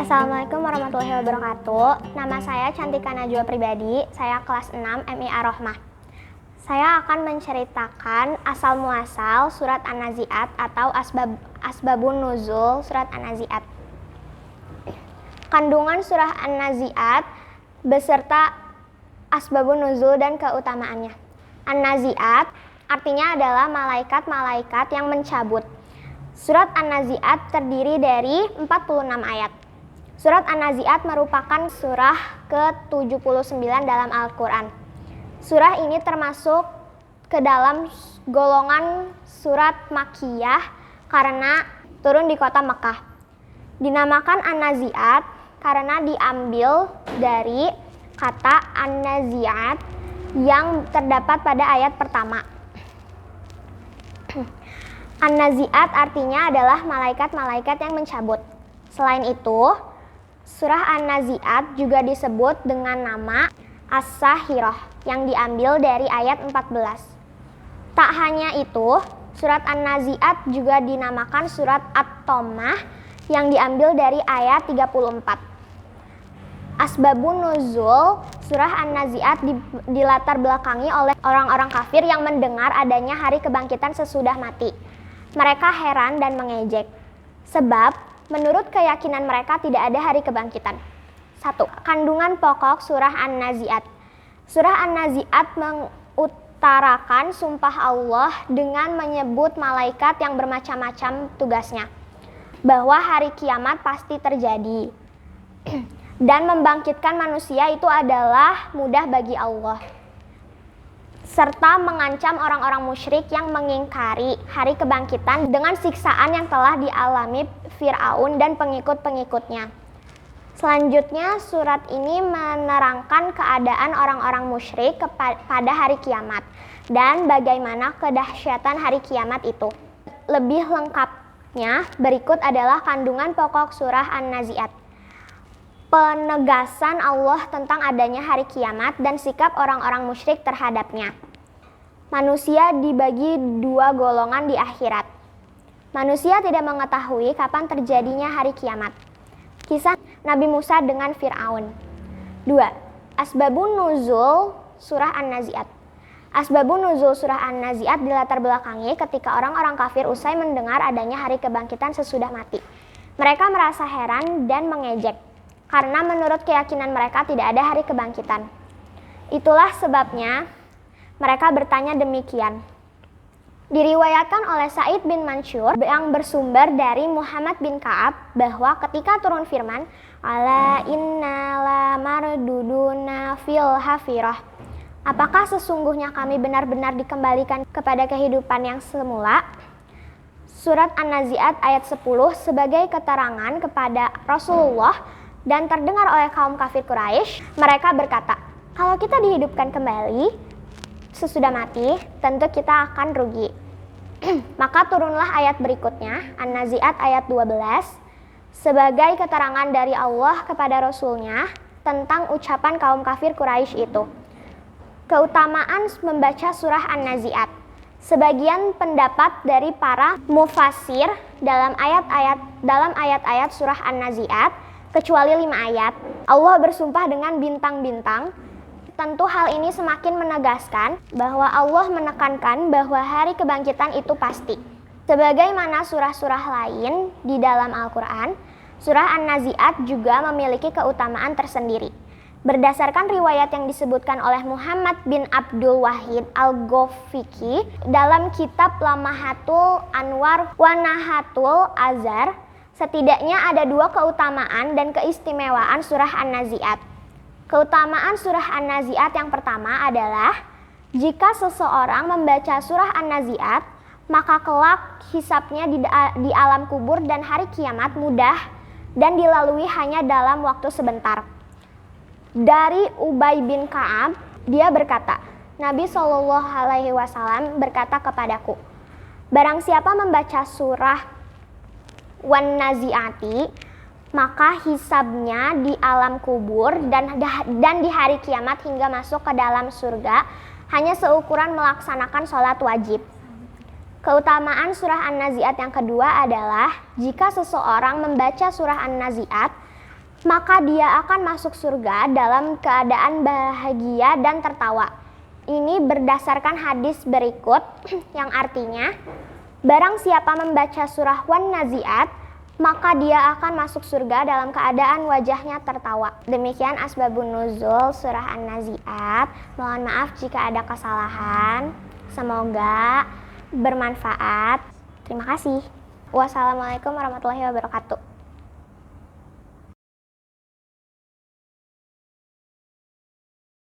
Assalamualaikum warahmatullahi wabarakatuh. Nama saya Cantika Najwa Pribadi, saya kelas 6 MIA Rohmah. Saya akan menceritakan asal muasal surat An-Nazi'at atau asbabun nuzul surat An-Nazi'at. Kandungan surah An-Nazi'at beserta asbabun nuzul dan keutamaannya. An-Nazi'at artinya adalah malaikat-malaikat yang mencabut. Surat An-Nazi'at terdiri dari 46 ayat. Surat An-Nazi'at merupakan surah ke-79 dalam Al-Quran. Surah ini termasuk ke dalam golongan surat Makkiyah karena turun di kota Mekah. Dinamakan An-Nazi'at karena diambil dari kata An-Nazi'at yang terdapat pada ayat pertama. An-Nazi'at artinya adalah malaikat-malaikat yang mencabut. Selain itu, surah An-Nazi'at juga disebut dengan nama As-Sahirah yang diambil dari ayat 14. Tak hanya itu, surat An-Nazi'at juga dinamakan surat At-Tammah yang diambil dari ayat 34. Asbabun nuzul surah An-Nazi'at dilatar belakangi oleh orang-orang kafir yang mendengar adanya hari kebangkitan sesudah mati. Mereka heran dan mengejek, sebab menurut keyakinan mereka tidak ada hari kebangkitan. 1. Kandungan pokok surah An-Nazi'at. Surah An-Nazi'at mengutarakan sumpah Allah dengan menyebut malaikat yang bermacam-macam tugasnya, bahwa hari kiamat pasti terjadi dan membangkitkan manusia itu adalah mudah bagi Allah, serta mengancam orang-orang musyrik yang mengingkari hari kebangkitan dengan siksaan yang telah dialami Fir'aun dan pengikut-pengikutnya. Selanjutnya, surat ini menerangkan keadaan orang-orang musyrik pada hari kiamat dan bagaimana kedahsyatan hari kiamat itu. Lebih lengkapnya, berikut adalah kandungan pokok surah An-Nazi'at. Penegasan Allah tentang adanya hari kiamat dan sikap orang-orang musyrik terhadapnya. Manusia dibagi dua golongan di akhirat. Manusia tidak mengetahui kapan terjadinya hari kiamat. Kisah Nabi Musa dengan Fir'aun. 2. Asbabun nuzul surah An-Nazi'at. Asbabun nuzul surah An-Nazi'at dilatar belakangi ketika orang-orang kafir usai mendengar adanya hari kebangkitan sesudah mati. Mereka merasa heran dan mengejek karena menurut keyakinan mereka tidak ada hari kebangkitan. Itulah sebabnya mereka bertanya demikian. Diriwayatkan oleh Sa'id bin Mansur yang bersumber dari Muhammad bin Ka'ab bahwa ketika turun firman ala inna la marduduna fil hafirah, apakah sesungguhnya kami benar-benar dikembalikan kepada kehidupan yang semula? Surat An-Nazi'at ayat 10 sebagai keterangan kepada Rasulullah dan terdengar oleh kaum kafir Quraisy. Mereka berkata, kalau kita dihidupkan kembali sesudah mati, tentu kita akan rugi. Maka turunlah ayat berikutnya, An-Nazi'at ayat 12, sebagai keterangan dari Allah kepada Rasulnya tentang ucapan kaum kafir Quraisy itu. Keutamaan membaca surah An-Nazi'at. Sebagian pendapat dari para mufassir dalam ayat-ayat surah An-Nazi'at, kecuali 5 ayat, Allah bersumpah dengan bintang-bintang. Tentu hal ini semakin menegaskan bahwa Allah menekankan bahwa hari kebangkitan itu pasti. Sebagaimana surah-surah lain di dalam Al-Quran, surah An-Nazi'at juga memiliki keutamaan tersendiri. Berdasarkan riwayat yang disebutkan oleh Muhammad bin Abdul Wahid Al-Ghafiqi dalam kitab Lamahatul Anwar wa Nahatul Azhar, setidaknya ada 2 keutamaan dan keistimewaan surah An-Nazi'at. Keutamaan surah An-Nazi'at yang pertama adalah jika seseorang membaca surah An-Nazi'at, maka kelak hisabnya di alam kubur dan hari kiamat mudah dan dilalui hanya dalam waktu sebentar. Dari Ubay bin Ka'ab, dia berkata, Nabi SAW berkata kepadaku, barang siapa membaca surah Wan-Nazi'ati, maka hisabnya di alam kubur dan di hari kiamat hingga masuk ke dalam surga hanya seukuran melaksanakan sholat wajib. Keutamaan surah An-Nazi'at yang kedua adalah jika seseorang membaca surah An-Nazi'at, maka dia akan masuk surga dalam keadaan bahagia dan tertawa. Ini berdasarkan hadis berikut yang artinya, barang siapa membaca surah Wan-Nazi'at, maka dia akan masuk surga dalam keadaan wajahnya tertawa. Demikian asbabun nuzul surah An-Nazi'at. Mohon maaf jika ada kesalahan. Semoga bermanfaat. Terima kasih. Wassalamualaikum warahmatullahi wabarakatuh.